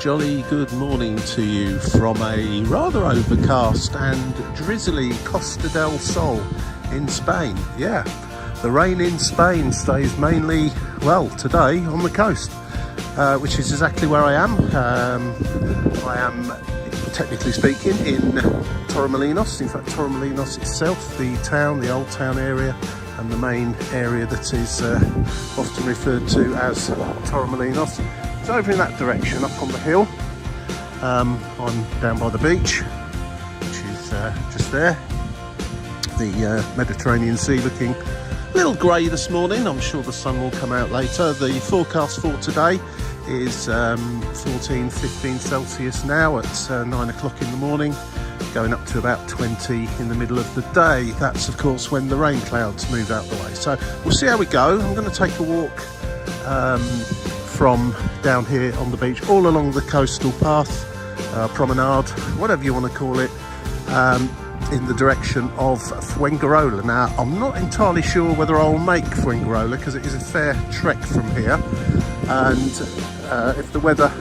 jolly good morning to you from a rather overcast and drizzly Costa del Sol in Spain. Yeah, the rain in Spain stays mainly, well, today on the coast, which is exactly where I am. I am, technically speaking, in Torremolinos. In fact, Torremolinos itself, the town, the old town area, and the main area that is often referred to as Torremolinos. It's over in that direction, up on the hill. I'm down by the beach, which is just there. The Mediterranean Sea looking a little grey this morning. I'm sure the sun will come out later. The forecast for today is 14-15 Celsius now at 9 o'clock in the morning, going up to about 20 in the middle of the day. That's of course when the rain clouds move out the way. So we'll see how we go. I'm going to take a walk from down here on the beach, all along the coastal path, promenade, whatever you want to call it, in the direction of Fuengirola. Now, I'm not entirely sure whether I'll make Fuengirola because it is a fair trek from here, and if the weather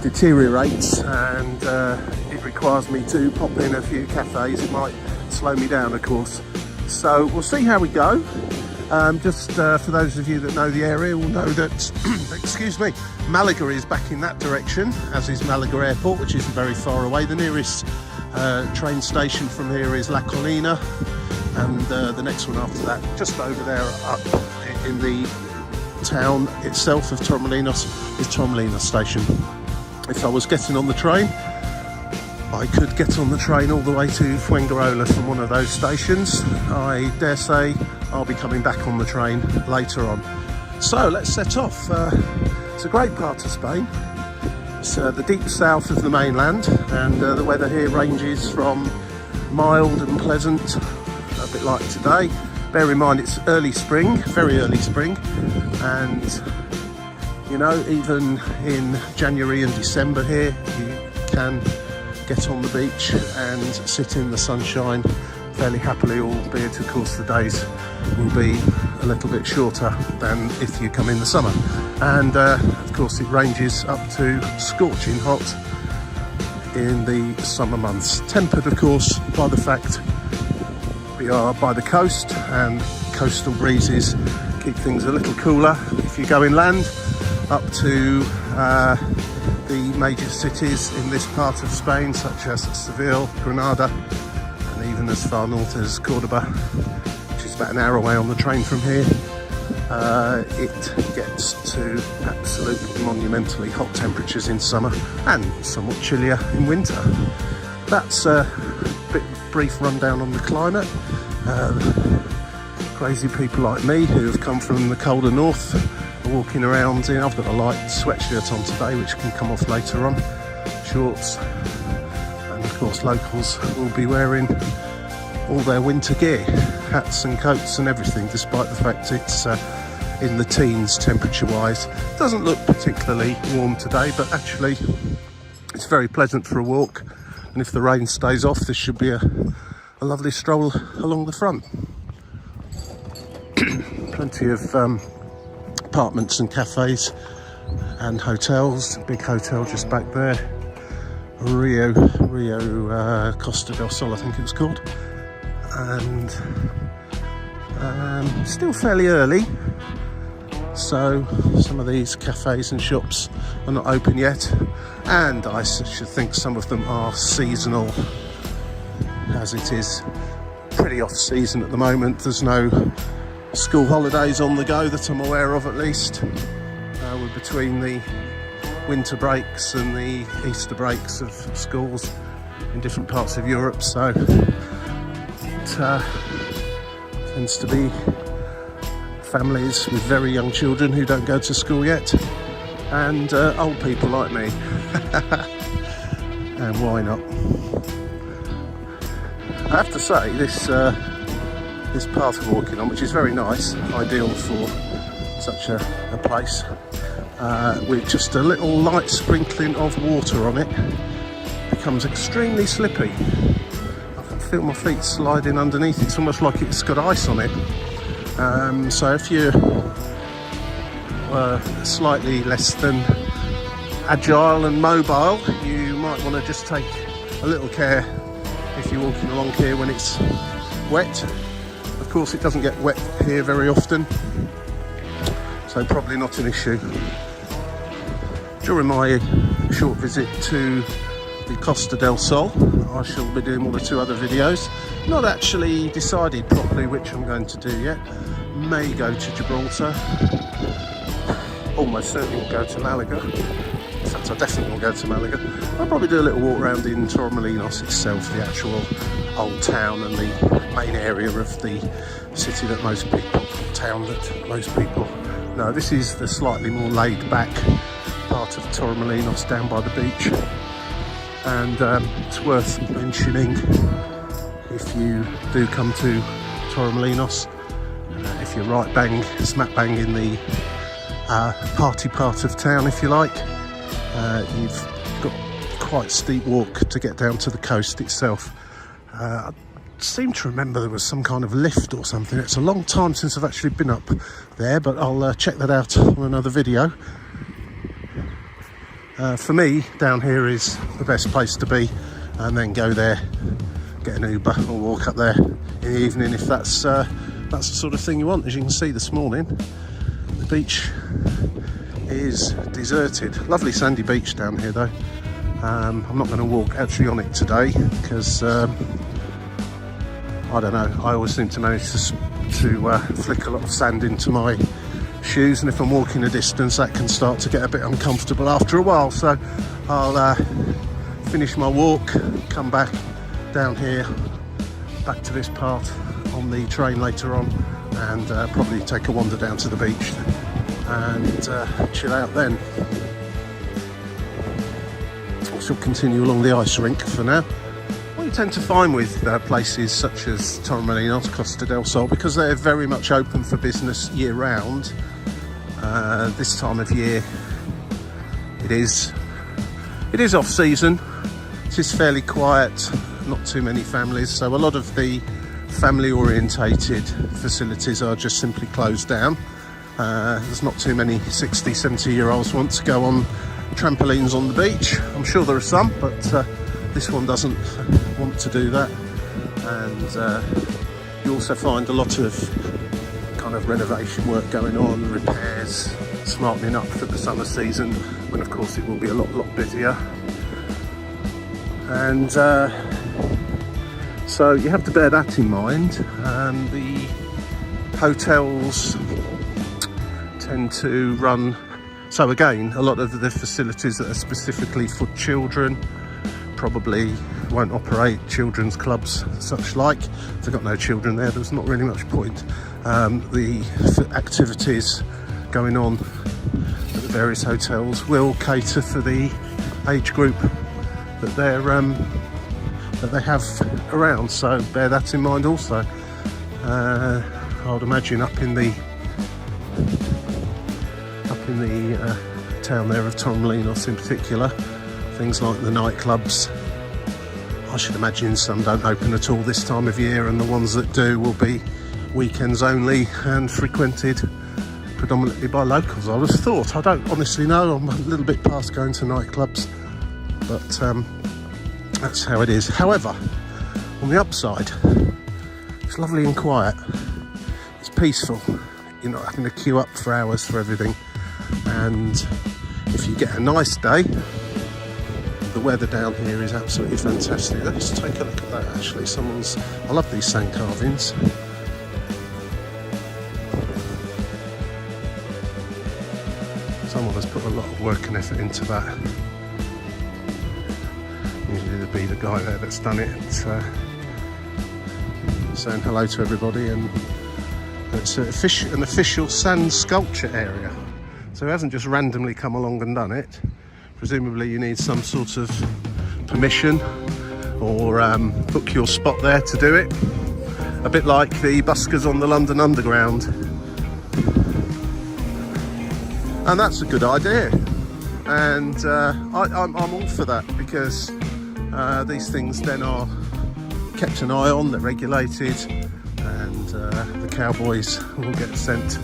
deteriorates and it requires me to pop in a few cafes, it might slow me down, of course. So we'll see how we go. Just for those of you that know the area will know that excuse me, Malaga is back in that direction, as is Malaga Airport, which isn't very far away. The nearest train station from here is La Colina, and the next one after that, just over there up in the town itself of Torremolinos, is Torremolinos station. If I was getting on the train, I could get on the train all the way to Fuengirola from one of those stations. I dare say I'll be coming back on the train later on. So let's set off. It's a great part of Spain. It's the deep south of the mainland, and the weather here ranges from mild and pleasant, a bit like today. Bear in mind it's early spring, very early spring, and you know, even in January and December here you can get on the beach and sit in the sunshine fairly happily, albeit of course the days will be a little bit shorter than if you come in the summer. And of course it ranges up to scorching hot in the summer months, tempered of course by the fact we are by the coast, and coastal breezes keep things a little cooler. If you go inland up to the major cities in this part of Spain, such as Seville, Granada, and even as far north as Cordoba, which is about an hour away on the train from here, it gets to absolutely monumentally hot temperatures in summer and somewhat chillier in winter. That's a brief rundown on the climate. Crazy people like me who have come from the colder north are walking around in, I've got a light sweatshirt on today which can come off later on, shorts, and of course locals will be wearing all their winter gear, hats and coats and everything, despite the fact it's in the teens temperature wise. Doesn't look particularly warm today, but actually it's very pleasant for a walk, and if the rain stays off this should be a lovely stroll along the front. Plenty of apartments and cafes and hotels. Big hotel just back there, Rio Costa del Sol I think it was called. And still fairly early, so some of these cafes and shops are not open yet, and I should think some of them are seasonal, as it is pretty off season at the moment. There's no school holidays on the go that I'm aware of, at least. We're between the winter breaks and the Easter breaks of schools in different parts of Europe, so it tends to be families with very young children who don't go to school yet, and old people like me. And why not? I have to say, this path we're walking on, which is very nice, ideal for such a place, with just a little light sprinkling of water on it, becomes extremely slippy. I can feel my feet sliding underneath. It's almost like it's got ice on it. So if you're slightly less than agile and mobile, you might want to just take a little care if you're walking along here when it's wet. Of course, it doesn't get wet here very often, so probably not an issue. During my short visit to the Costa del Sol, I shall be doing one or two other videos. Not actually decided properly which I'm going to do yet. May go to Gibraltar. Almost certainly will go to Málaga. In fact, I definitely will go to Málaga. I'll probably do a little walk around in Torremolinos itself, the actual old town and the main area of the city that most people, town that most people know. This is the slightly more laid back part of Torremolinos down by the beach. And it's worth mentioning, if you do come to Torremolinos, if you're right bang, smack bang in the party part of town, if you like, you've got quite a steep walk to get down to the coast itself. I seem to remember there was some kind of lift or something. It's a long time since I've actually been up there, but I'll check that out on another video. For me, down here is the best place to be, and then go there, get an Uber or walk up there in the evening if that's the sort of thing you want. As you can see this morning, the beach is deserted. Lovely sandy beach down here though. I'm not going to walk actually on it today because I don't know, I always seem to manage to flick a lot of sand into my shoes, and if I'm walking a distance that can start to get a bit uncomfortable after a while. So I'll finish my walk, come back down here, back to this part on the train later on, and probably take a wander down to the beach and chill out then. I shall continue along the ice rink for now. What you tend to find with places such as Torremolinos, Costa del Sol, because they're very much open for business year round, this time of year it is off season. It is fairly quiet, not too many families, so a lot of the family orientated facilities are just simply closed down. There's not too many 60, 70 year olds want to go on trampolines on the beach. I'm sure there are some, but this one doesn't want to do that. And you also find a lot of kind of renovation work going on, repairs, smartening up for the summer season, when of course it will be a lot busier. And so you have to bear that in mind. The hotels tend to run, so again, a lot of the facilities that are specifically for children probably won't operate. Children's clubs, such like. If they've got no children there's not really much point. The activities going on at the various hotels will cater for the age group that they have around, so bear that in mind also. I would imagine up in the town there of Torremolinos in particular, things like the nightclubs, I should imagine some don't open at all this time of year, and the ones that do will be weekends only and frequented predominantly by locals, I would have thought. I don't honestly know, I'm a little bit past going to nightclubs, but that's how it is. However, on the upside, it's lovely and quiet, it's peaceful, you're not having to queue up for hours for everything, and if you get a nice day, the weather down here is absolutely fantastic. Let's take a look at that actually. I love these sand carvings. Someone has put a lot of work and effort into that. Usually there'd be the guy there that's done it, saying hello to everybody, and it's an official sand sculpture area. So he hasn't just randomly come along and done it. Presumably you need some sort of permission or book your spot there to do it. A bit like the buskers on the London Underground. And that's a good idea. And I'm all for that, because these things then are kept an eye on, they're regulated, and the cowboys will get sent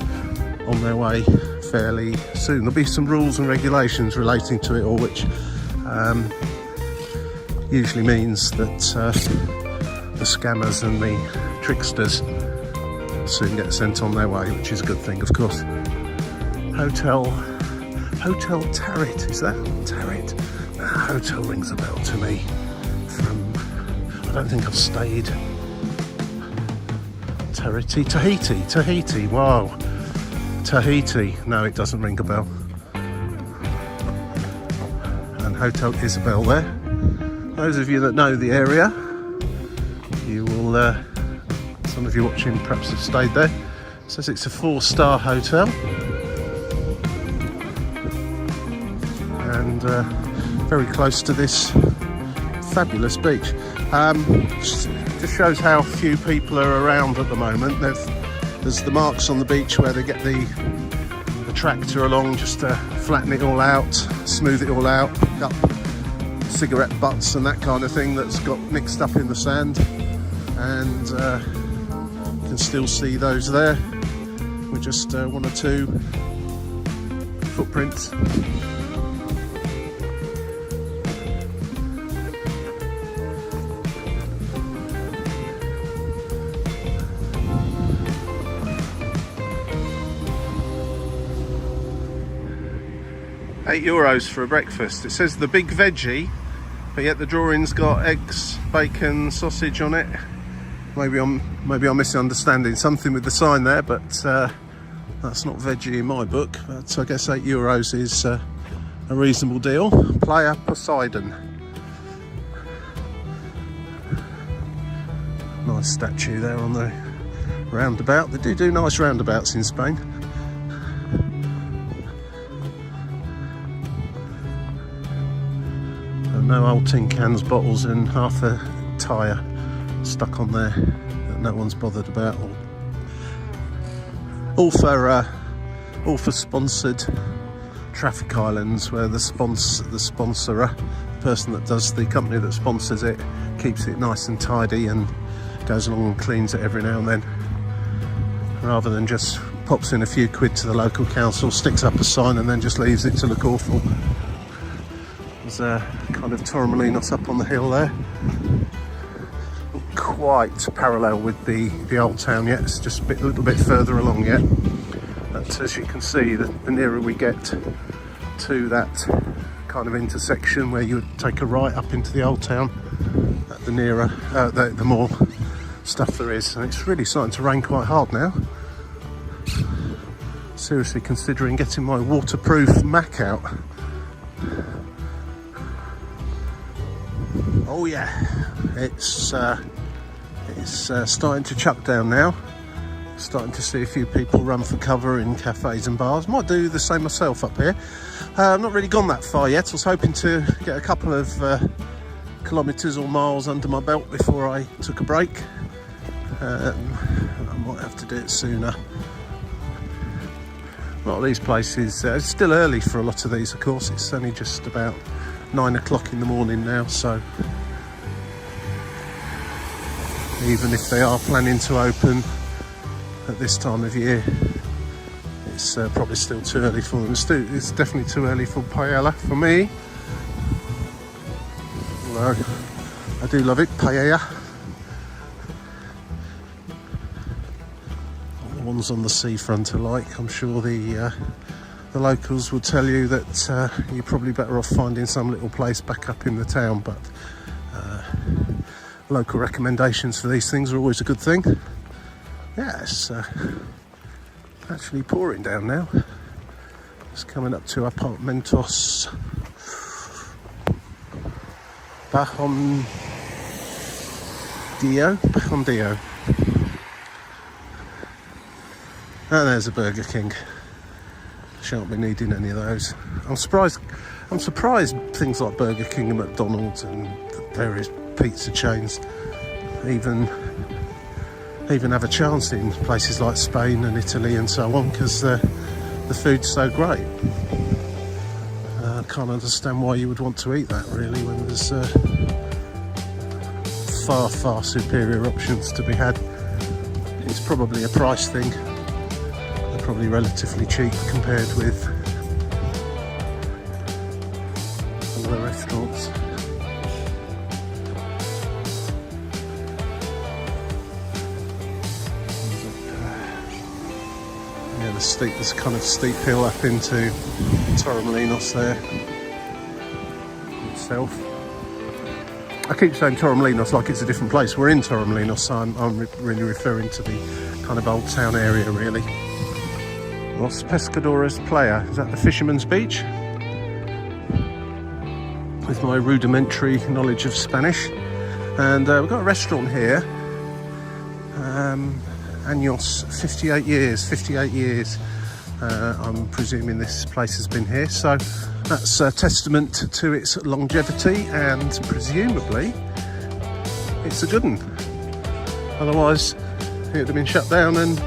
on their way fairly soon. There'll be some rules and regulations relating to it all, which usually means that the scammers and the tricksters soon get sent on their way, which is a good thing, of course. Hotel Tarret, is that? Tarret. That hotel rings a bell to me from, I don't think I've stayed. Tahiti, wow. Tahiti, no, it doesn't ring a bell. And Hotel Isabel there. Those of you that know the area, you will, some of you watching perhaps have stayed there. It says it's a 4-star hotel. And very close to this fabulous beach. Just shows how few people are around at the moment. There's the marks on the beach where they get the tractor along just to flatten it all out, smooth it all out, pick up cigarette butts and that kind of thing that's got mixed up in the sand. And you can still see those there with just 1 or 2 footprints. €8 for a breakfast. It says the big veggie, but yet the drawing's got eggs, bacon, sausage on it. Maybe I'm misunderstanding something with the sign there, but that's not veggie in my book. But I guess €8 is a reasonable deal. Playa Poseidon. Nice statue there on the roundabout. They do nice roundabouts in Spain. No old tin cans, bottles and half a tyre stuck on there that no one's bothered about. All for sponsored traffic islands where the sponsorer, the person that does, the company that sponsors it, keeps it nice and tidy and goes along and cleans it every now and then, rather than just pops in a few quid to the local council, sticks up a sign and then just leaves it to look awful. There's kind of Torremolinos up on the hill there. Not quite parallel with the old town yet, it's just a little bit further along yet. But as you can see, the nearer we get to that kind of intersection where you would take a right up into the old town, the nearer, the more stuff there is. And it's really starting to rain quite hard now. Seriously considering getting my waterproof Mac out. Oh yeah, it's starting to chuck down now. Starting to see a few people run for cover in cafes and bars. Might do the same myself up here. I've not really gone that far yet. I was hoping to get a couple of kilometres or miles under my belt before I took a break. I might have to do it sooner. A lot of these places, it's still early for a lot of these, of course. It's only just about 9 o'clock in the morning now, so even if they are planning to open at this time of year, it's probably still too early for them. It's definitely too early for paella for me. Although I do love it, paella. The ones on the seafront are like, I'm sure the locals will tell you that you're probably better off finding some little place back up in the town, but local recommendations for these things are always a good thing. Yeah, it's actually pouring down now. It's coming up to Apartamentos Bajondillo. And there's a Burger King. Shan't be needing any of those. I'm surprised things like Burger King and McDonald's and various pizza chains even have a chance in places like Spain and Italy and so on, because the food's so great. I can't understand why you would want to eat that really when there's far superior options to be had. It's probably a price thing. They're probably relatively cheap compared with some of the restaurants. Yeah, there's kind of steep hill up into Torremolinos there itself. I keep saying Torremolinos like it's a different place. We're in Torremolinos, so I'm really referring to the kind of old town area, really. Los Pescadores Playa, is that the Fisherman's Beach? With my rudimentary knowledge of Spanish. And we've got a restaurant here. Años, 58 years. I'm presuming this place has been here, so that's a testament to its longevity, and presumably it's a good one. Otherwise it would have been shut down and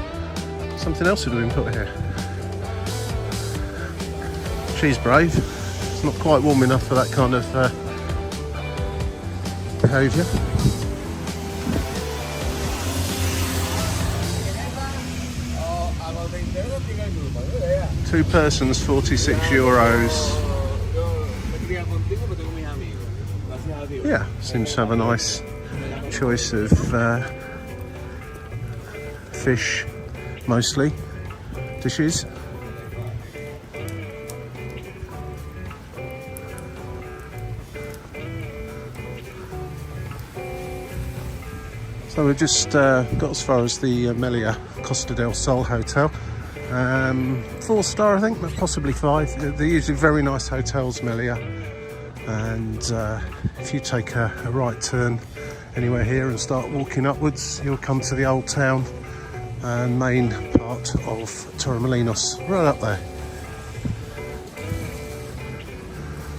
something else would have been put here. She's brave. It's not quite warm enough for that kind of behaviour. Two persons, €46. Yeah, seems to have a nice choice of fish, mostly, dishes. So we've just got as far as the Costa Del Sol hotel. 4-star, I think, but possibly 5. They're usually very nice hotels, Melia. And if you take a right turn anywhere here and start walking upwards, you'll come to the old town and main part of Torremolinos, right up there.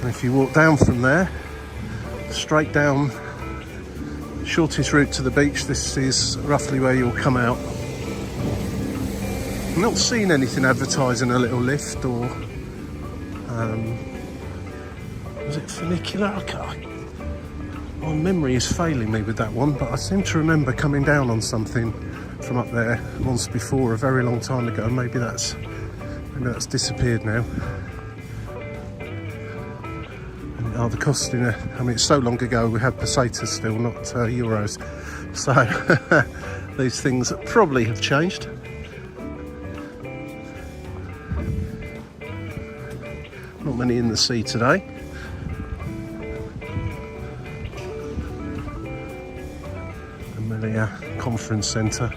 And if you walk down from there, straight down, shortest route to the beach, this is roughly where you'll come out. I've not seen anything advertising a little lift or was it funicular? My memory is failing me with that one, but I seem to remember coming down on something from up there once before, a very long time ago. Maybe that's disappeared now. Oh, the costing, I mean, it's so long ago we had pesetas still, not euros. So these things probably have changed. Not many in the sea today. Amelia Conference Centre.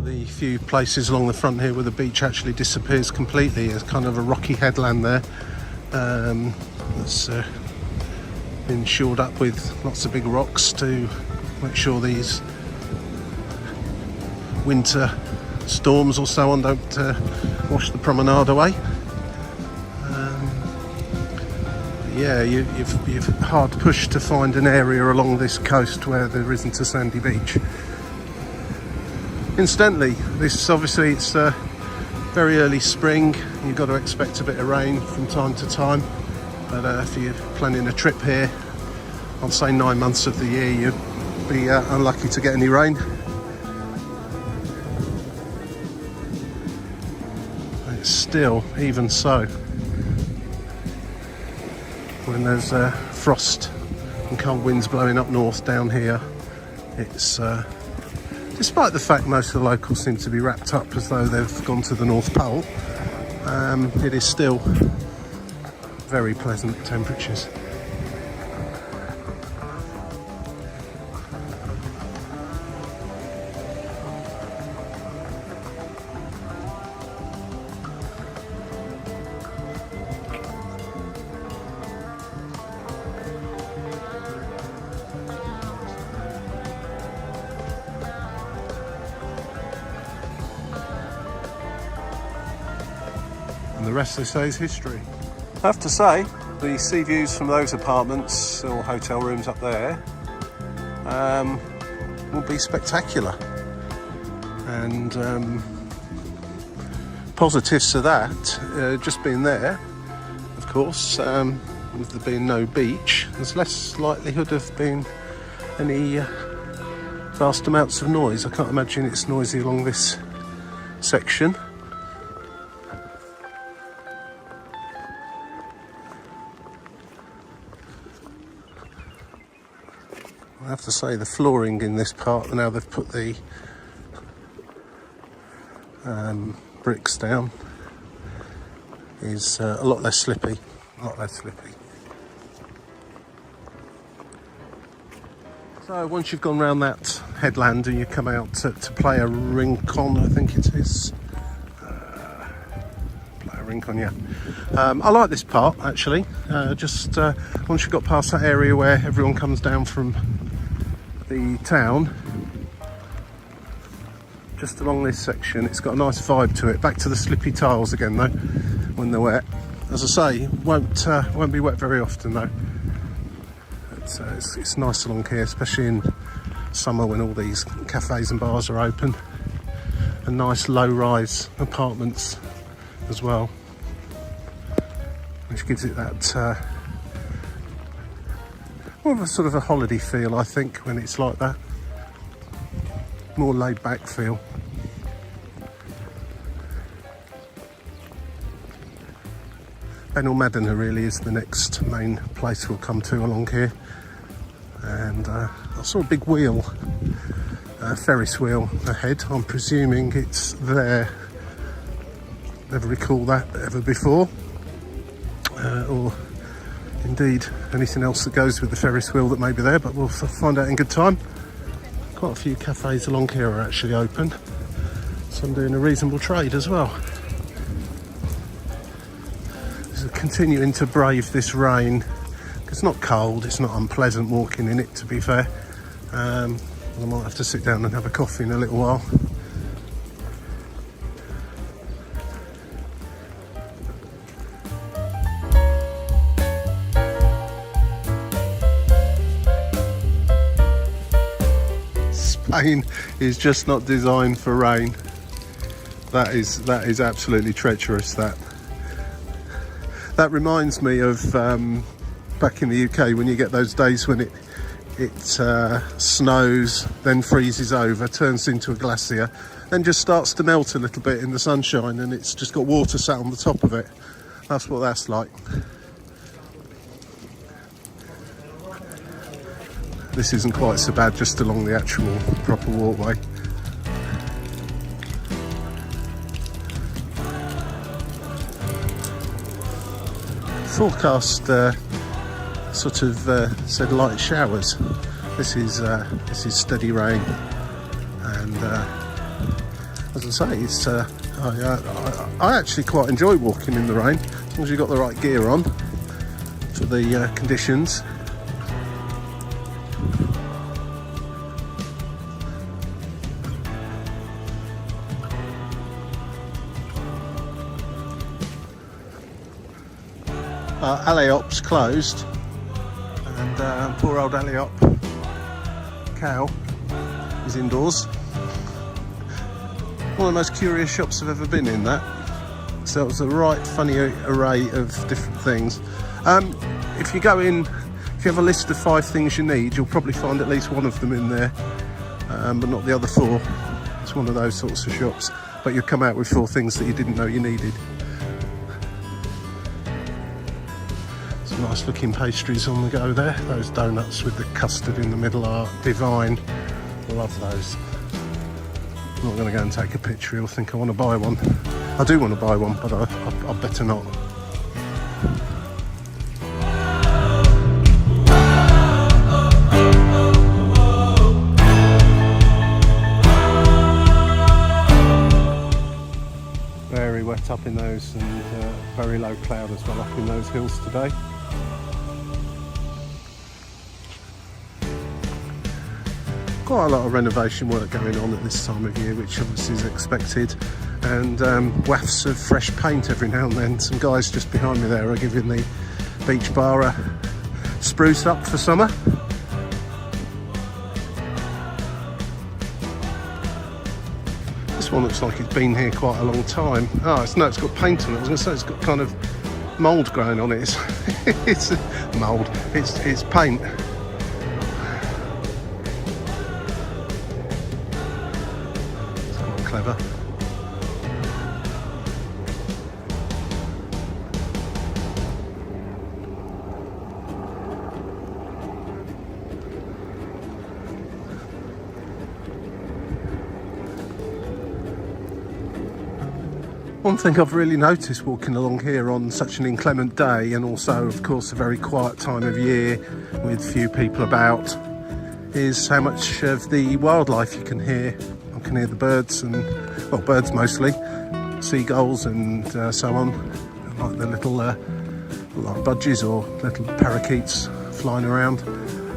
The few places along the front here where the beach actually disappears completely. There's kind of a rocky headland there that's been shored up with lots of big rocks to make sure these winter storms or so on don't wash the promenade away. Yeah, you've hard pushed to find an area along this coast where there isn't a sandy beach. Incidentally, this obviously it's very early spring. You've got to expect a bit of rain from time to time. But if you're planning a trip here, I'd say 9 months of the year you'd be unlucky to get any rain. It's still, even so, when there's frost and cold winds blowing up north down here, it's despite the fact most of the locals seem to be wrapped up as though they've gone to the North Pole, it is still very pleasant temperatures. the rest, they say, is history. I have to say, the sea views from those apartments or hotel rooms up there will be spectacular. And positives to that, just being there, of course, with there being no beach, there's less likelihood of being any vast amounts of noise. I can't imagine it's noisy along this section. I have to say the flooring in this part, now they've put the bricks down, is a lot less slippy, So once you've gone round that headland and you come out to play a rincon, I think it is. Play a rincon, yeah. I like this part actually. Just once you've got past that area where everyone comes down from the town, just along this section, it's got a nice vibe to it. Back to the slippy tiles again though, when they're wet. As I say, won't be wet very often though. It's nice along here, especially in summer when all these cafes and bars are open, and nice low-rise apartments as well, which gives it that more of a sort of a holiday feel, I think, when it's like that. More laid-back feel. Benalmadena really is the next main place we'll come to along here. And I saw a big wheel, Ferris wheel ahead. I'm presuming it's there. Never recall that ever before. Or indeed anything else that goes with the Ferris wheel that may be there, but we'll find out in good time. Quite a few cafes along here are actually open. Some doing a reasonable trade as well. So continuing to brave this rain. It's not cold, it's not unpleasant walking in it, to be fair. I might have to sit down and have a coffee in a little while. Spain is just not designed for rain. That is absolutely treacherous. That reminds me of back in the UK when you get those days when it snows, then freezes over, turns into a glacier, then just starts to melt a little bit in the sunshine, and it's just got water sat on the top of it. That's what that's like. This isn't quite so bad, just along the actual proper walkway. Forecast sort of said light showers. This is steady rain, and as I say, it's I actually quite enjoy walking in the rain as long as you've got the right gear on for the conditions. Aleop's closed, and poor old Aleop cow is indoors. One of the most curious shops I've ever been in, that. So it was a right funny array of different things. If you go in, if you have a list of 5 things you need, you'll probably find at least one of them in there, but not the other 4. It's one of those sorts of shops, but you'll come out with 4 things that you didn't know you needed. Nice looking pastries on the go there. Those donuts with the custard in the middle are divine. Love those. I'm not going to go and take a picture. You'll think I want to buy one. I do want to buy one, but I better not. Very wet up in those, and very low cloud as well up in those hills today. quite a lot of renovation work going on at this time of year, which obviously is expected, and wafts of fresh paint every now and then. Some guys just behind me there are giving the beach bar a spruce up for summer. This one looks like it's been here quite a long time. Oh, it's got paint on it. I was going to say it's got kind of mould growing on it. It's mould. It's paint. It's quite clever. One thing I've really noticed walking along here on such an inclement day, and also of course a very quiet time of year with few people about, is how much of the wildlife you can hear. I can hear the birds, and well, birds mostly, seagulls and so on, like the little like budgies or little parakeets flying around,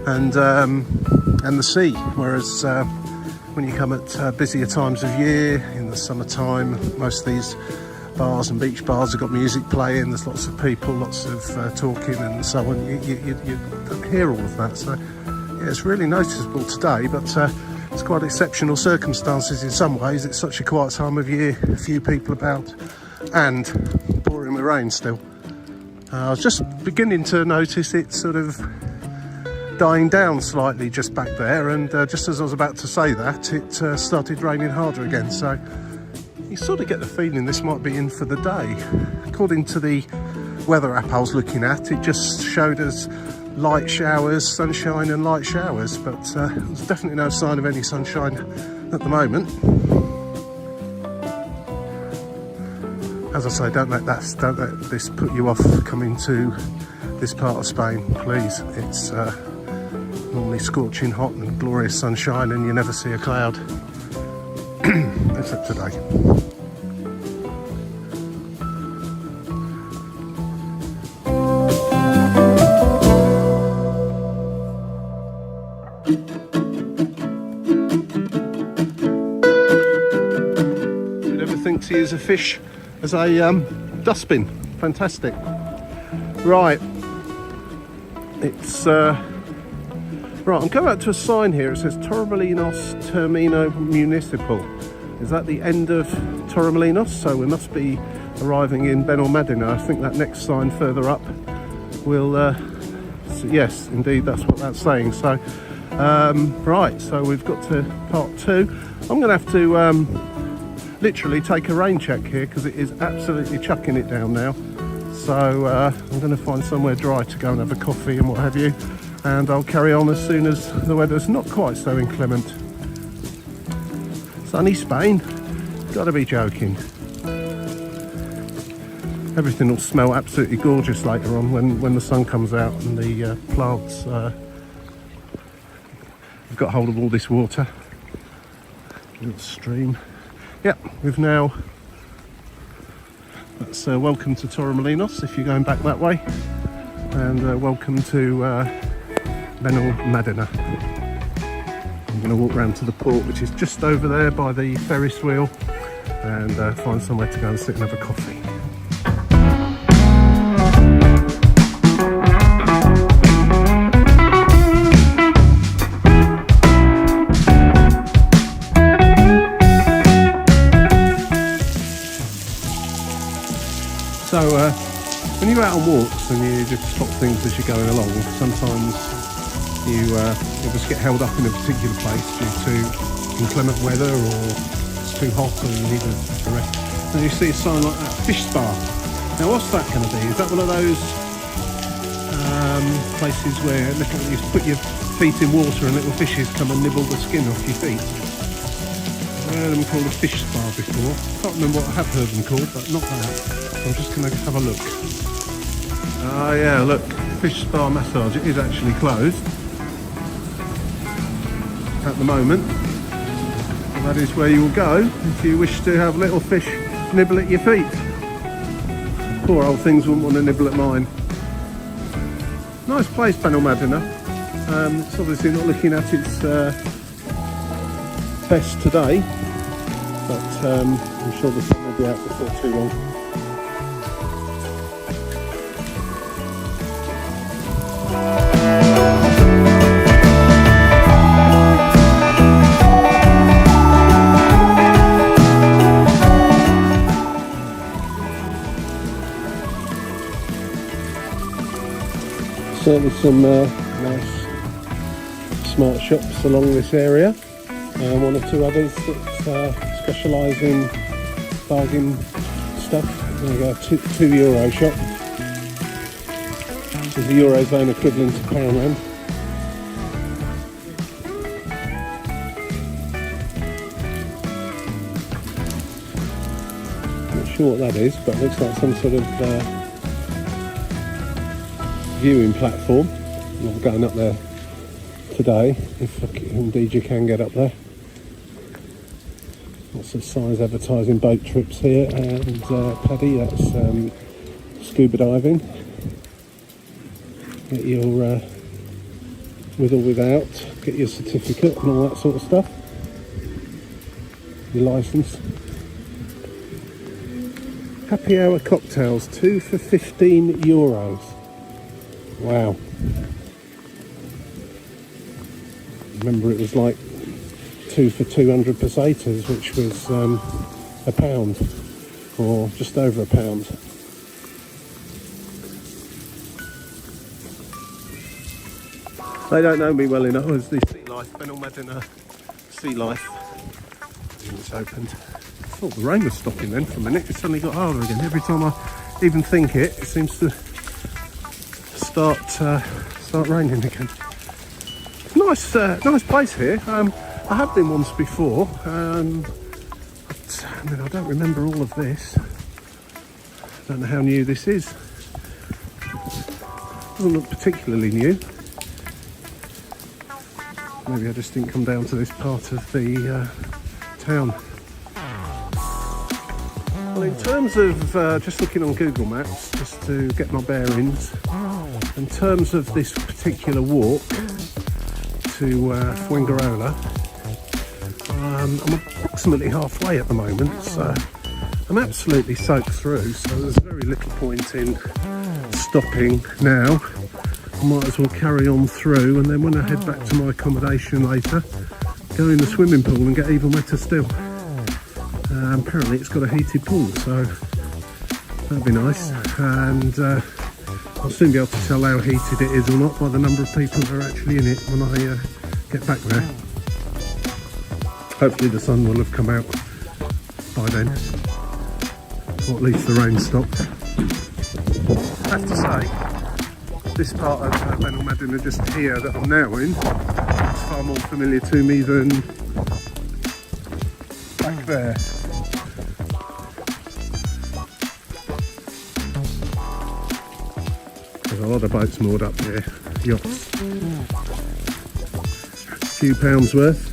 and the sea. Whereas when you come at busier times of year, in the summertime, most of these bars and beach bars have got music playing, there's lots of people, lots of talking and so on. You don't hear all of that, so yeah, it's really noticeable today, but it's quite exceptional circumstances in some ways. It's such a quiet time of year, a few people about, and pouring with rain still. I was just beginning to notice it sort of dying down slightly just back there, and just as I was about to say that, it started raining harder again, so you sort of get the feeling this might be in for the day. According to the weather app I was looking at, it just showed us light showers, sunshine and light showers, but there's definitely no sign of any sunshine at the moment. As I say, don't let this put you off coming to this part of Spain, please. It's normally scorching hot and glorious sunshine, and you never see a cloud, except today. You'd ever think to use a fish as a dustbin? Fantastic. Right, it's right, I'm going out to a sign here. It says Torremolinos Termino Municipal. Is that the end of Torremolinos? So we must be arriving in Benalmádena. I think that next sign further up will, yes, indeed, that's what that's saying. So, right, so we've got to part 2. I'm going to have to literally take a rain check here because it is absolutely chucking it down now. So I'm going to find somewhere dry to go and have a coffee and what have you, and I'll carry on as soon as the weather's not quite so inclement. Sunny Spain? Gotta be joking. Everything will smell absolutely gorgeous later on when the sun comes out and the plants have got hold of all this water. Little stream. Yep, we've now... That's welcome to Torremolinos if you're going back that way, and welcome to Benalmádena. I'm going to walk round to the port, which is just over there by the Ferris wheel, and find somewhere to go and sit and have a coffee. So when you're out on walks and you just stop things as you're going along, sometimes you just get held up in a particular place due to inclement weather, or it's too hot, or you need a rest. And you see a sign like that, fish spa. Now what's that going to be? Is that one of those places where you put your feet in water and little fishes come and nibble the skin off your feet? I've heard them called a fish spa before. Can't remember what I have heard them called, but not that. I'm just going to have a look. Ah, yeah, look, fish spa massage. It is actually closed at the moment. And that is where you will go if you wish to have little fish nibble at your feet. Poor old things wouldn't want to nibble at mine. Nice place, Benalmádena. It's obviously not looking at its best today, but I'm sure the sun will be out before too long. Certainly some nice smart shops along this area, and one or two others that specialise in bargain stuff. There we go, €2 shop. This is the Eurozone equivalent to Poundland. Not sure what that is, but it looks like some sort of viewing platform. I'm going up there today, if indeed you can get up there. Lots of signs advertising boat trips here, and Paddy, that's scuba diving. Get your with or without, get your certificate and all that sort of stuff, your licence. Happy hour cocktails, 2 for €15. Wow. Remember, it was like 2 for 200 pesetas, which was £1, or just over £1. They don't know me well enough. It's the Sea Life, Benalmadena Sea Life. It's opened. I thought the rain was stopping then for a minute. It suddenly got harder again. Every time I even think it seems to start raining again. It's a nice place here. I have been once before, but I mean, I don't remember all of this. I don't know how new this is. Doesn't look particularly new. Maybe I just didn't come down to this part of the town. Well, in terms of just looking on Google Maps, just to get my bearings, in terms of this particular walk to Fuengirola, I'm approximately halfway at the moment, so I'm absolutely soaked through, so there's very little point in stopping now. I might as well carry on through, and then when I head back to my accommodation later, go in the swimming pool and get even wetter still. Apparently it's got a heated pool, so that'd be nice, and I'll soon be able to tell how heated it is or not by the number of people that are actually in it when I get back there. Hopefully the sun will have come out by then, or at least the rain stopped. I have to say, this part of Benalmadena just here that I'm now in is far more familiar to me than back there. There's a lot of boats moored up here, yachts. A few pounds worth.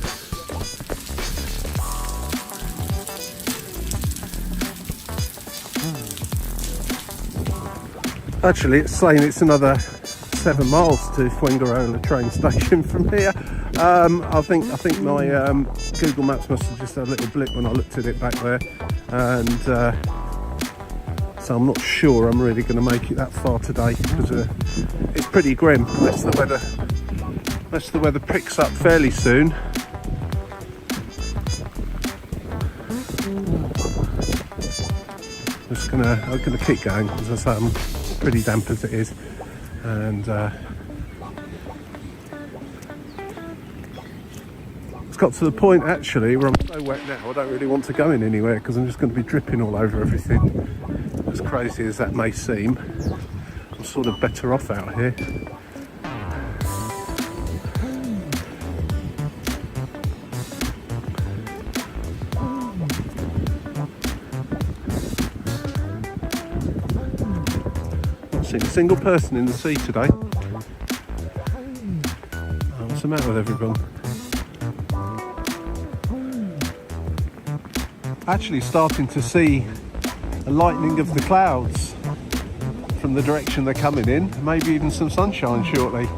Actually, it's saying it's another 7 miles to Fuengirola train station from here. I think my Google Maps must have just had a little blip when I looked at it back there, and so I'm not sure I'm really going to make it that far today, because it's pretty grim unless the weather picks up fairly soon. I'm gonna keep going, as I say, I'm pretty damp as it is, and it's got to the point actually where I'm so wet now I don't really want to go in anywhere, because I'm just going to be dripping all over everything. As crazy as that may seem, I'm sort of better off out here. Seen a single person in the sea today. Oh, what's the matter with everyone? Actually starting to see a lightening of the clouds from the direction they're coming in. Maybe even some sunshine shortly.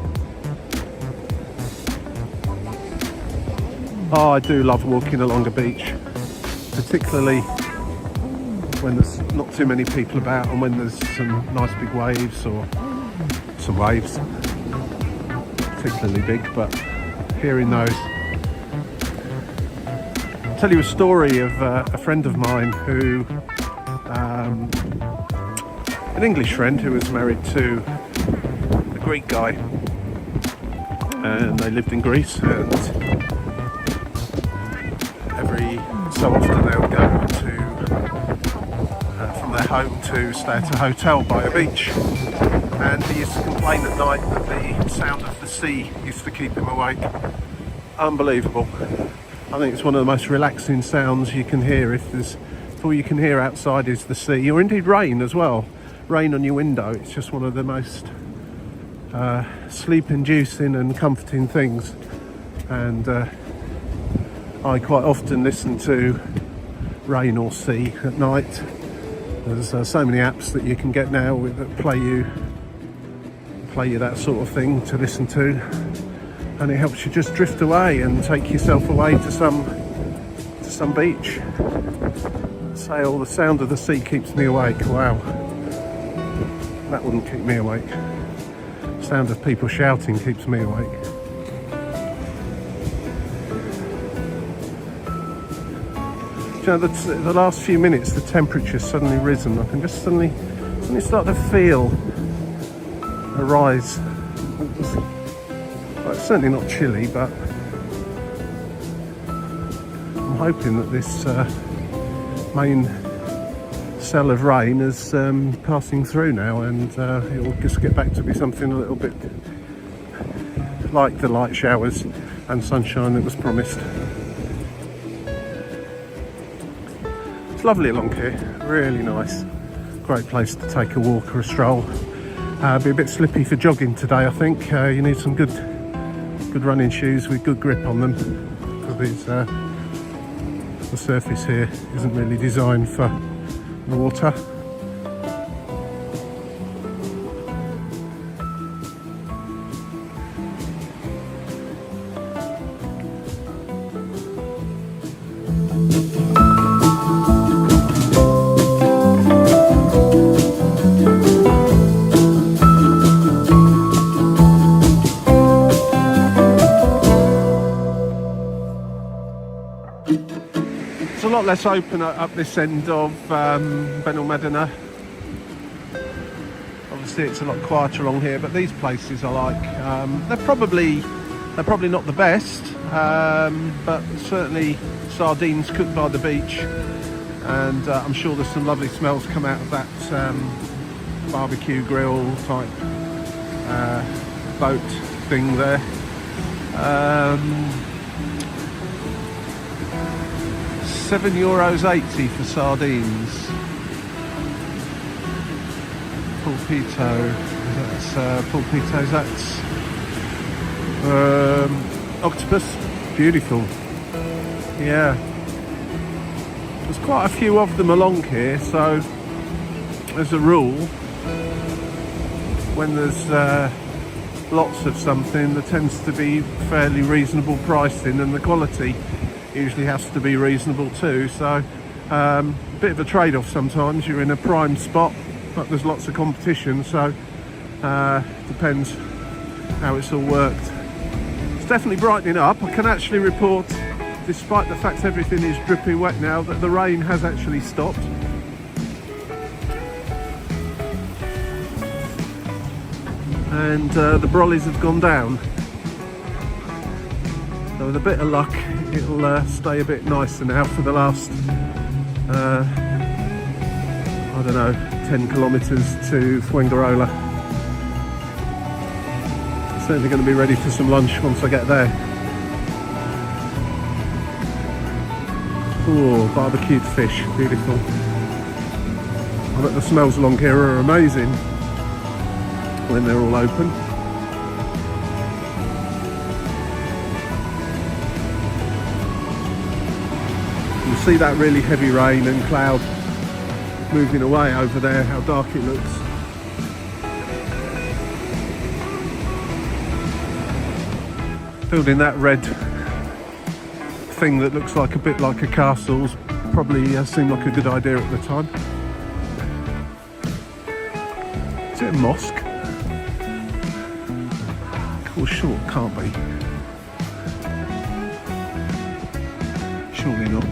Oh, I do love walking along a beach, particularly when there's not too many people about and when there's some nice big waves, or some waves, particularly big, but hearing those. I'll tell you a story of a friend of mine who, an English friend who was married to a Greek guy, and they lived in Greece, and every so often they would go from their home to stay at a hotel by a beach, and he used to complain at night that the sound of the sea used to keep him awake. Unbelievable. I think it's one of the most relaxing sounds you can hear. If all you can hear outside is the sea, or indeed rain as well, rain on your window, it's just one of the most sleep-inducing and comforting things. And I quite often listen to rain or sea at night. There's so many apps that you can get now that play you that sort of thing to listen to, and it helps you just drift away and take yourself away to some beach. Say, oh, the sound of the sea keeps me awake. Wow, that wouldn't keep me awake. The sound of people shouting keeps me awake. You know, the last few minutes the temperature's suddenly risen. I can just suddenly start to feel a rise. Well, it's certainly not chilly, but I'm hoping that this main cell of rain is passing through now, and it will just get back to be something a little bit like the light showers and sunshine that was promised. It's lovely along here, really nice. Great place to take a walk or a stroll. Be a bit slippy for jogging today, I think. You need some good running shoes with good grip on them, because the surface here isn't really designed for water. It's a lot less open up this end of Benalmádena. Obviously it's a lot quieter along here, but these places I like. They're probably not the best, but certainly sardines cooked by the beach, and I'm sure there's some lovely smells come out of that barbecue grill type boat thing there. €7.80 for sardines. Pulpito, that's pulpitos, that's octopus, beautiful. Yeah, there's quite a few of them along here, so as a rule, when there's lots of something, there tends to be fairly reasonable pricing, and the quality usually has to be reasonable too. So a bit of a trade-off sometimes. You're in a prime spot, but there's lots of competition, so depends how it's all worked. It's definitely brightening up. I can actually report, despite the fact everything is dripping wet now, that the rain has actually stopped. And the brollies have gone down. So with a bit of luck, it'll stay a bit nicer now for the last, I don't know, 10 kilometres to Fuengirola. Certainly going to be ready for some lunch once I get there. Oh, barbecued fish, beautiful. I bet the smells along here are amazing when they're all open. You see that really heavy rain and cloud moving away over there, how dark it looks. Building that red thing that looks like a bit like a castle probably seemed like a good idea at the time. Is it a mosque? Or sure, can't be. Surely not.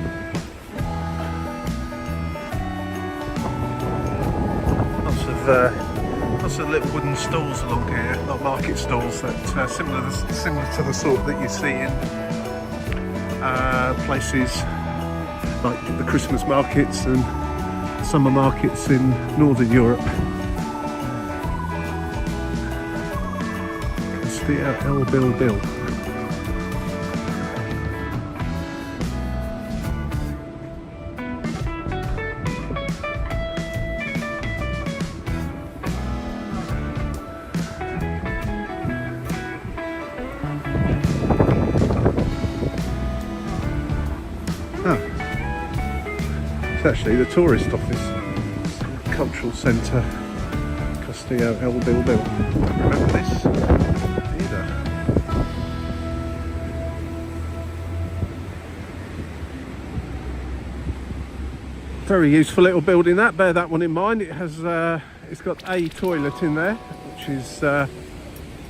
Lots of little wooden stalls along here, not market stalls, that similar to the sort that you see in places like the Christmas markets and summer markets in Northern Europe. Costa Del Sol. It's actually the tourist office, cultural centre, Costa Del Sol. Remember this either? Very useful little building that. Bear that one in mind. It has it's got a toilet in there, which is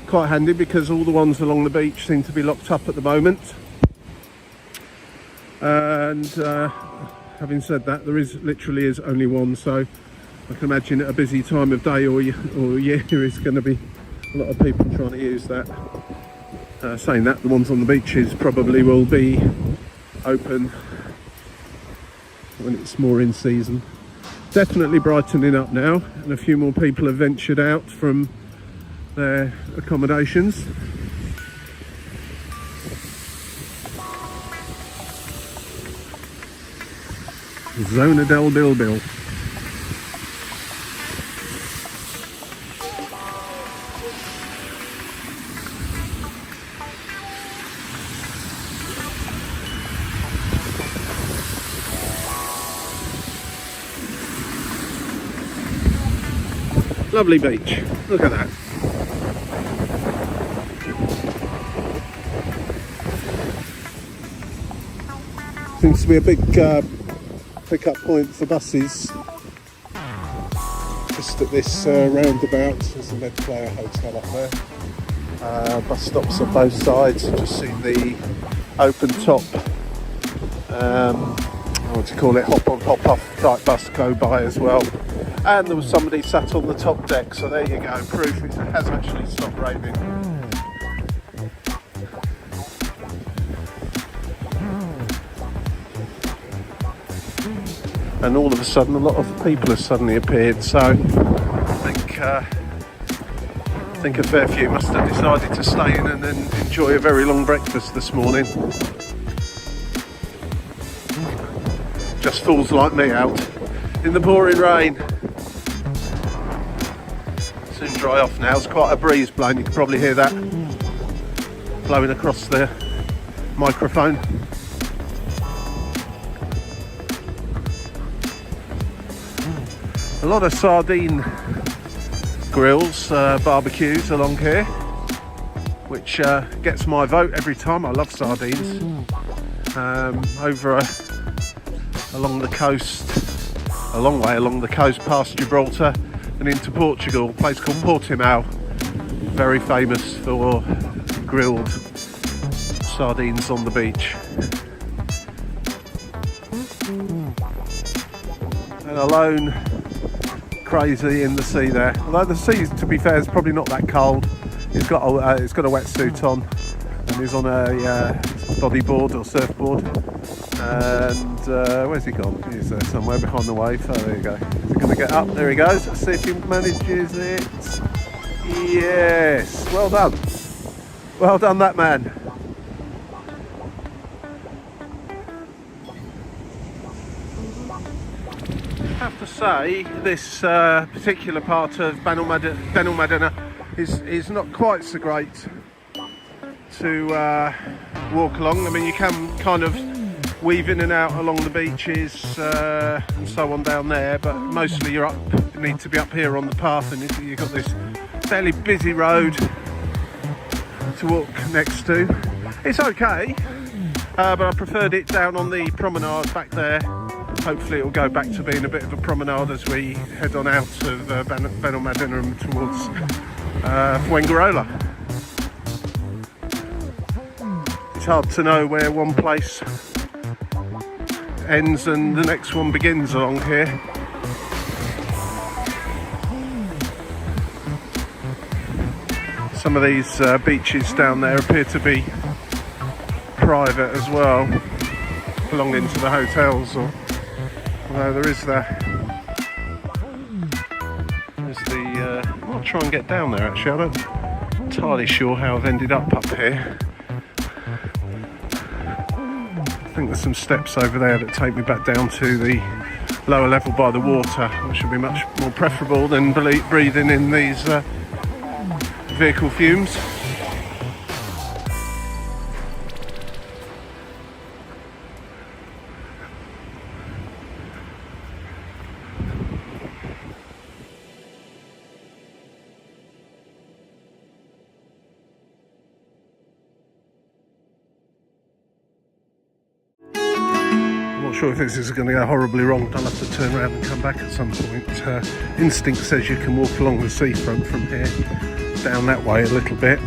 quite handy because all the ones along the beach seem to be locked up at the moment. And having said that, there literally is only one, so I can imagine at a busy time of day or year is going to be a lot of people trying to use that. Saying that, the ones on the beaches probably will be open when it's more in season. Definitely brightening up now, and a few more people have ventured out from their accommodations. Zona del Bilbil. Lovely beach. Look at that. Seems to be a big pick-up point for buses just at this roundabout. There's a Med Player hotel up there. Bus stops on both sides. I've just seen the open top what do you call it, hop on hop off type bus go by as well, and there was somebody sat on the top deck, so there you go, proof it has actually stopped raining. And all of a sudden a lot of people have suddenly appeared, so I think a fair few must have decided to stay in and then enjoy a very long breakfast this morning. Just fools like me out in the pouring rain. Soon dry off now. It's quite a breeze blowing, you can probably hear that blowing across the microphone. A lot of sardine grills, barbecues along here, which gets my vote every time. I love sardines. Along the coast, a long way along the coast past Gibraltar and into Portugal, a place called Portimao, very famous for grilled sardines on the beach. And alone, crazy in the sea there. Although the sea, to be fair, is probably not that cold. It's got a wetsuit on and he's on a bodyboard or surfboard. And where's he gone? He's there somewhere behind the wave. Oh, there you go. Is he going to get up? There he goes. Let's see if he manages it. Yes. Well done. Well done, that man. I have to say, this particular part of Benalmádena is not quite so great to walk along. I mean, you can kind of weave in and out along the beaches and so on down there, but mostly you need to be up here on the path, and you've got this fairly busy road to walk next to. It's okay. but I preferred it down on the promenade back there. Hopefully it will go back to being a bit of a promenade as we head on out of Benalmádena towards Fuengirola. It's hard to know where one place ends and the next one begins along here. Some of these beaches down there appear to be private as well, belonging to the hotels, or although there is there's the I might try and get down there actually. I'm not entirely sure how I've ended up here. I think there's some steps over there that take me back down to the lower level by the water, which would be much more preferable than breathing in these vehicle fumes. I'm not sure if this is going to go horribly wrong. I'll have to turn around and come back at some point. Instinct says you can walk along the seafront from here, down that way a little bit.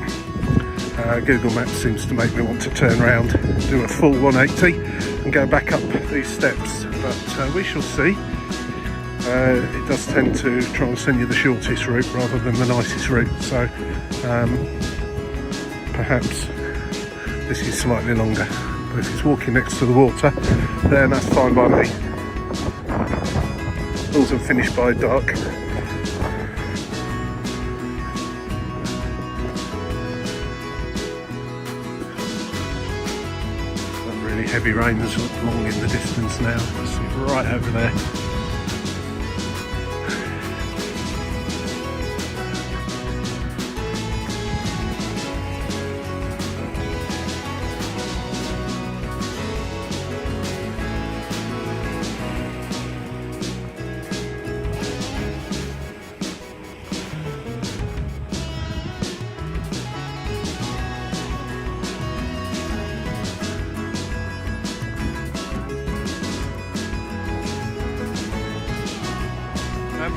Google Maps seems to make me want to turn around, do a full 180 and go back up these steps, but we shall see. It does tend to try and send you the shortest route rather than the nicest route, so perhaps this is slightly longer. But if it's walking next to the water, then that's fine by me. As long as I'm finished by dark. Really heavy rains long in the distance now. It's right over there.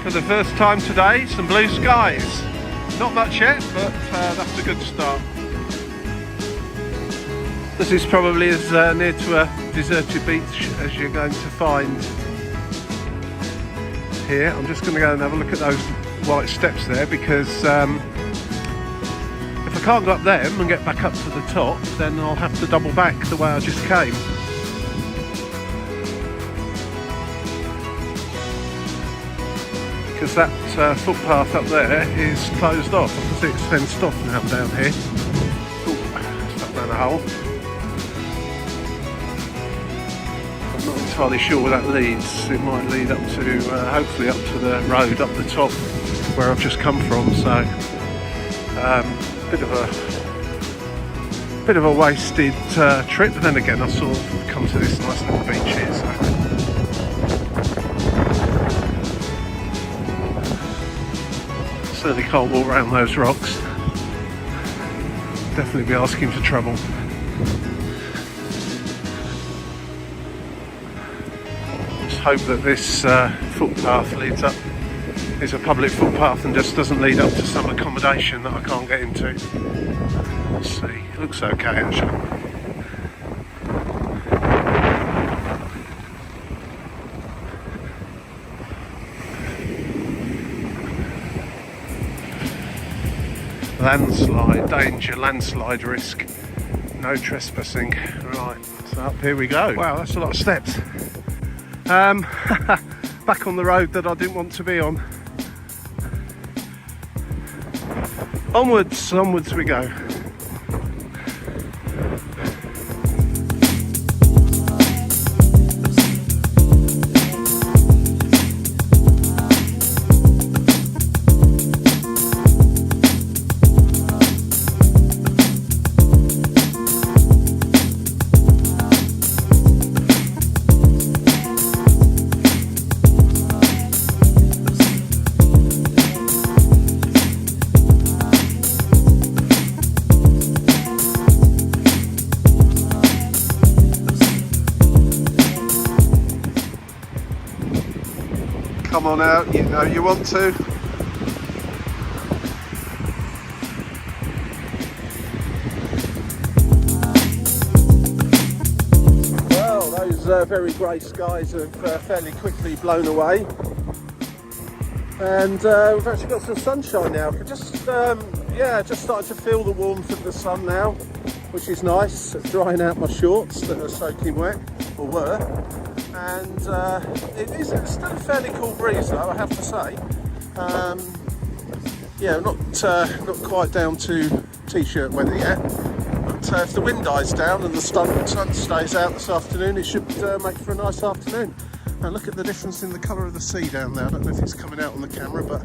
For the first time today, some blue skies. Not much yet, but that's a good start. This is probably as near to a deserted beach as you're going to find here. I'm just going to go and have a look at those white steps there, because if I can't go up them and get back up to the top, then I'll have to double back the way I just came. Because that footpath up there is closed off. I can see it's fenced off now down here. Ooh, stuck down a hole. I'm not entirely sure where that leads. It might lead up to, hopefully up to the road up the top where I've just come from. So, bit of a wasted trip. But then again, I sort of come to this nice little beach here. So. Certainly can't walk around those rocks. Definitely be asking for trouble. Just hope that this footpath leads up, is a public footpath and just doesn't lead up to some accommodation that I can't get into. Let's see, it looks okay actually. Landslide, danger, landslide risk, no trespassing. Right, so up here we go. Wow, that's a lot of steps. Back on the road that I didn't want to be on. Onwards, onwards we go. Come on out, you know you want to. Well, those very grey skies have fairly quickly blown away. And we've actually got some sunshine now. Just starting to feel the warmth of the sun now, which is nice. Drying out my shorts that are soaking wet, or were. And it's still a fairly cool breeze though, I have to say. Not quite down to t-shirt weather yet. But if the wind dies down and the sun stays out this afternoon, it should make for a nice afternoon. And look at the difference in the colour of the sea down there. I don't know if it's coming out on the camera, but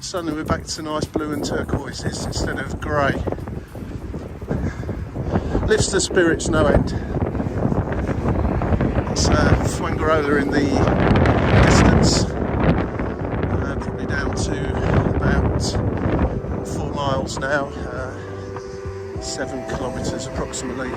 suddenly we're back to nice blue and turquoises instead of grey. Lifts the spirits no end. It's Fuengirola in the distance. Probably down to about 4 miles now. 7 kilometres approximately.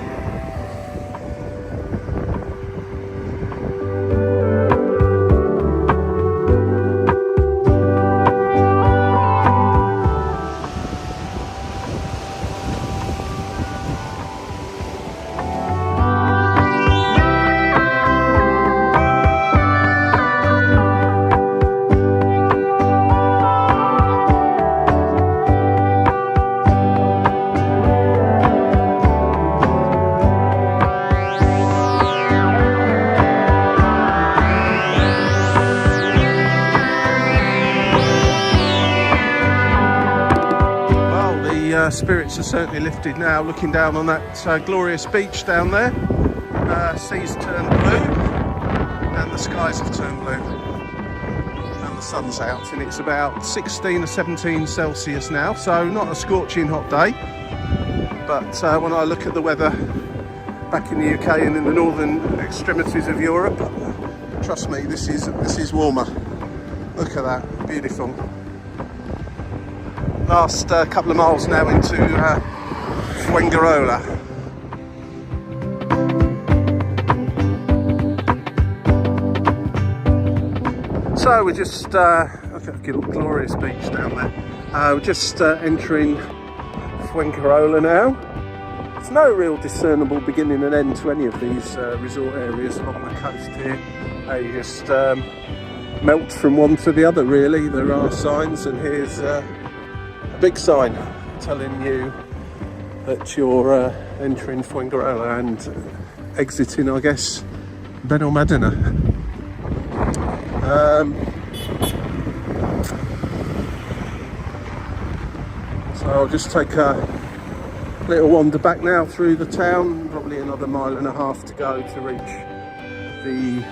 Spirits are certainly lifted now, looking down on that glorious beach down there. Seas turned blue and the skies have turned blue and the sun's out, and it's about 16 or 17 Celsius now, so not a scorching hot day. But when I look at the weather back in the UK and in the northern extremities of Europe, trust me, this is warmer. Look at that, beautiful. Last couple of miles now into Fuengirola. So we're just, look at the glorious beach down there. We're just entering Fuengirola now. There's no real discernible beginning and end to any of these resort areas along the coast here. They just melt from one to the other really. There are signs, and here's big sign telling you that you're entering Fuengirola and exiting, I guess, Benalmádena. So I'll just take a little wander back now through the town, probably another 1.5 miles to go to reach the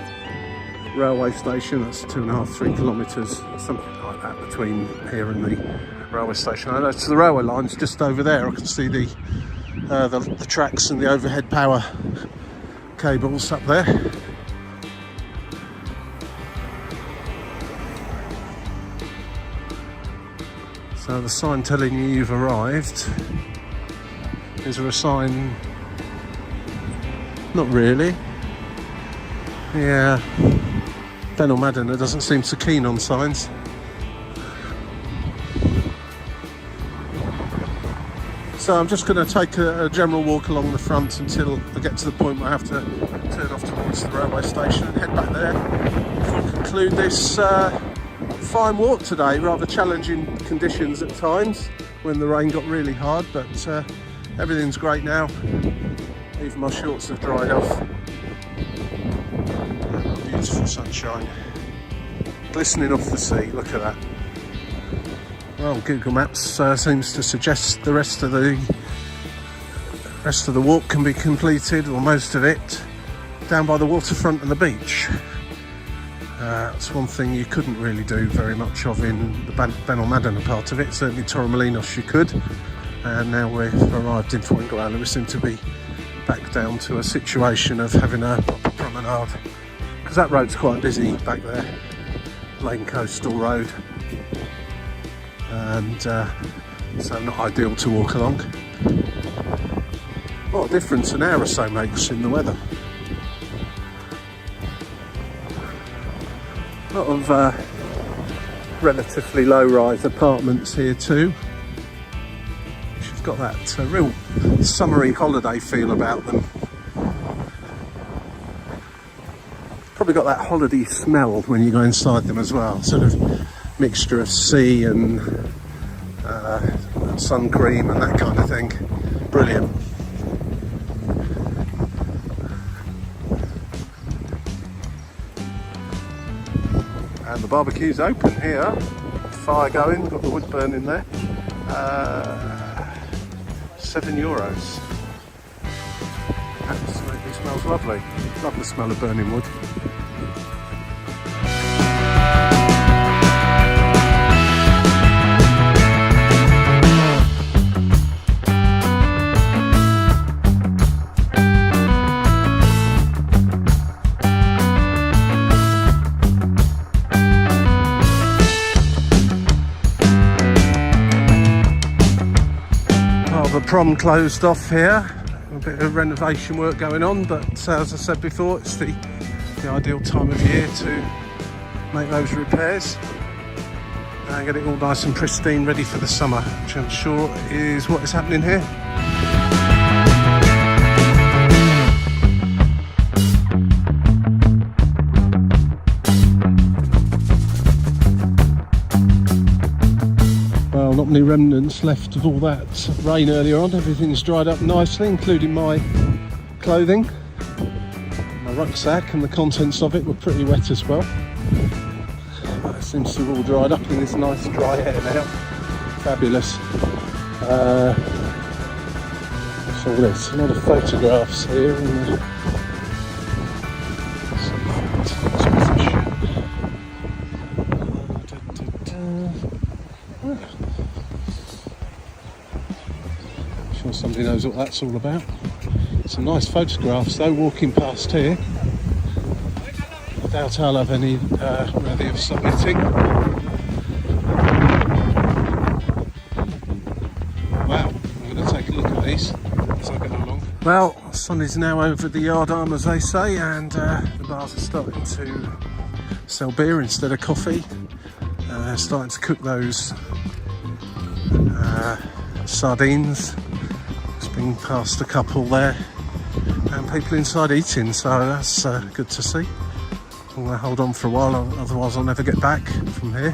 railway station. That's 2.5–3 kilometres, something like that, between here and the railway station. I know it's the railway line's just over there. I can see the tracks and the overhead power cables up there. So the sign telling you you've arrived. Is there a sign? Not really. Yeah, Benalmádena doesn't seem so keen on signs. So I'm just going to take a general walk along the front until I get to the point where I have to turn off towards the railway station and head back there before I conclude this fine walk today. Rather challenging conditions at times when the rain got really hard, but everything's great now. Even my shorts have dried off. Beautiful sunshine glistening off the sea. Look at that. Well, Google Maps seems to suggest the rest of the walk can be completed, or most of it, down by the waterfront and the beach. That's one thing you couldn't really do very much of in the Benalmádena part of it. Certainly Torremolinos you could, and now we've arrived in Fuengirola. We seem to be back down to a situation of having a proper promenade, because that road's quite busy back there, Lane Coastal Road. And so not ideal to walk along. What a difference an hour or so makes in the weather. A lot of relatively low-rise apartments here too. She's got that real summery holiday feel about them. Probably got that holiday smell when you go inside them as well, sort of mixture of sea and sun cream and that kind of thing. Brilliant. And the barbecue's open here. Fire going, got the wood burning there. €7. Absolutely smells lovely. Love the smell of burning wood. The prom closed off here, a bit of renovation work going on, but as I said before, it's the ideal time of year to make those repairs and get it all nice and pristine, ready for the summer, which I'm sure is what is happening here. Not many remnants left of all that rain earlier on. Everything's dried up nicely, including my clothing. My rucksack and the contents of it were pretty wet as well. It seems to have all dried up in this nice dry air now. Fabulous. What's all this? A lot of photographs here. And, somebody knows what that's all about. Some nice photographs though, walking past here. I doubt I'll have any worthy of submitting. Wow, I'm going to take a look at these as I go along. Well, the sun is now over the yard arm, as they say, and the bars are starting to sell beer instead of coffee. Starting to cook those sardines. Been past a couple there and people inside eating, so that's good to see. I'm going to hold on for a while, otherwise I'll never get back from here.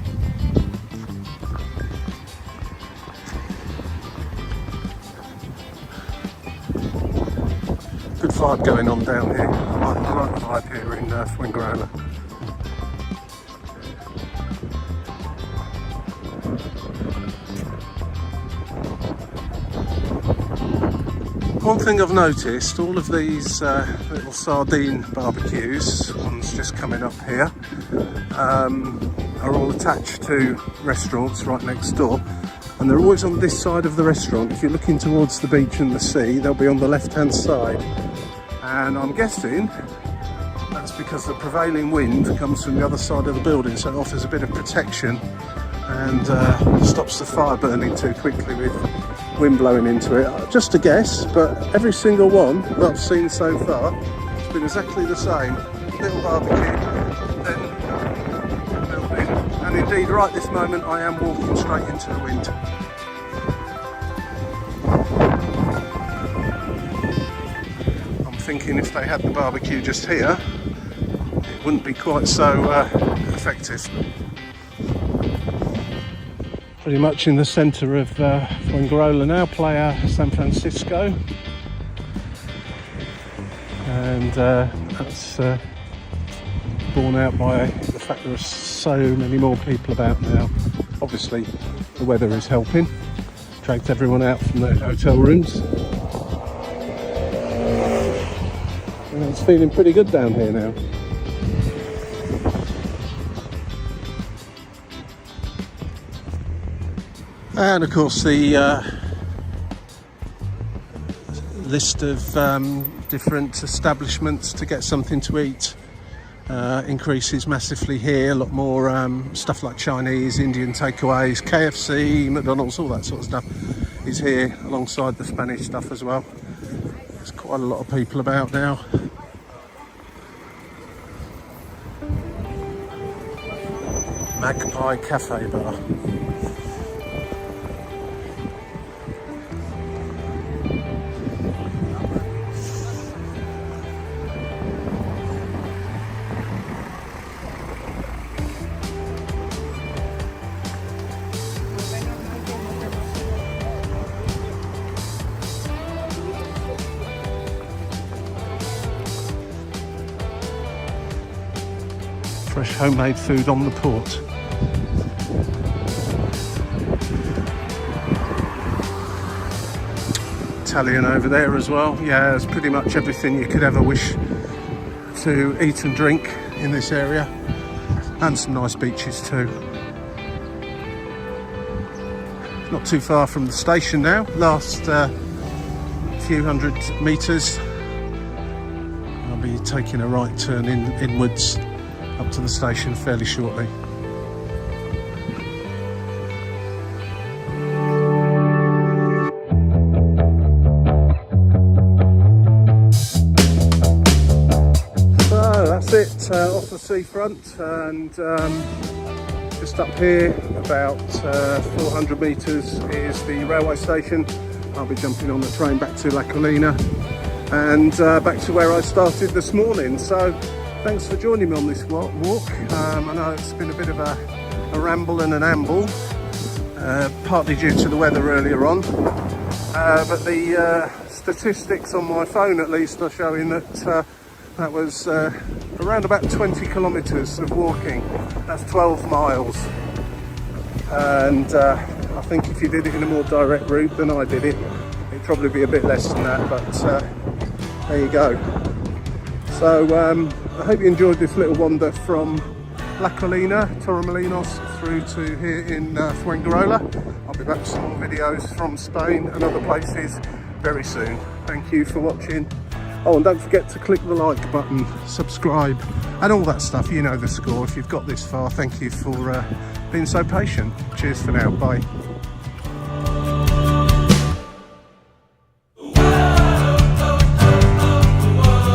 Good vibe going on down here. I like the vibe here in Fuengirola. One thing I've noticed, all of these little sardine barbecues, one's just coming up here, are all attached to restaurants right next door, and they're always on this side of the restaurant. If you're looking towards the beach and the sea, they'll be on the left-hand side, and I'm guessing that's because the prevailing wind comes from the other side of the building, so it offers a bit of protection and stops the fire burning too quickly with wind blowing into it. Just a guess, but every single one that I've seen so far has been exactly the same. Little barbecue, then building, and indeed right this moment I am walking straight into the wind. I'm thinking if they had the barbecue just here, it wouldn't be quite so effective. Pretty much in the centre of Fuengirola now, Playa San Francisco, and that's borne out by the fact there are so many more people about now. Obviously the weather is helping, dragged everyone out from their hotel rooms, and it's feeling pretty good down here now. And of course the list of different establishments to get something to eat increases massively here. A lot more stuff like Chinese, Indian takeaways, KFC, McDonald's, all that sort of stuff is here alongside the Spanish stuff as well. There's quite a lot of people about now. Magpie Cafe Bar. Fresh homemade food on the port. Italian over there as well. Yeah, there's pretty much everything you could ever wish to eat and drink in this area, and some nice beaches too. Not too far from the station now, last few hundred metres. I'll be taking a right turn inwards up to the station fairly shortly. So that's it, off the seafront, and just up here about 400 metres is the railway station. I'll be jumping on the train back to La Colina and back to where I started this morning. So thanks for joining me on this walk. I know it's been a bit of a ramble and an amble, partly due to the weather earlier on, but the statistics on my phone at least are showing that that was around about 20 kilometres of walking. That's 12 miles, and I think if you did it in a more direct route than I did it, it'd probably be a bit less than that, but there you go. So I hope you enjoyed this little wander from La Colina, Torremolinos, through to here in Fuengirola. I'll be back with some more videos from Spain and other places very soon. Thank you for watching. Oh, and don't forget to click the like button, subscribe, and all that stuff. You know the score. If you've got this far, thank you for being so patient. Cheers for now. Bye.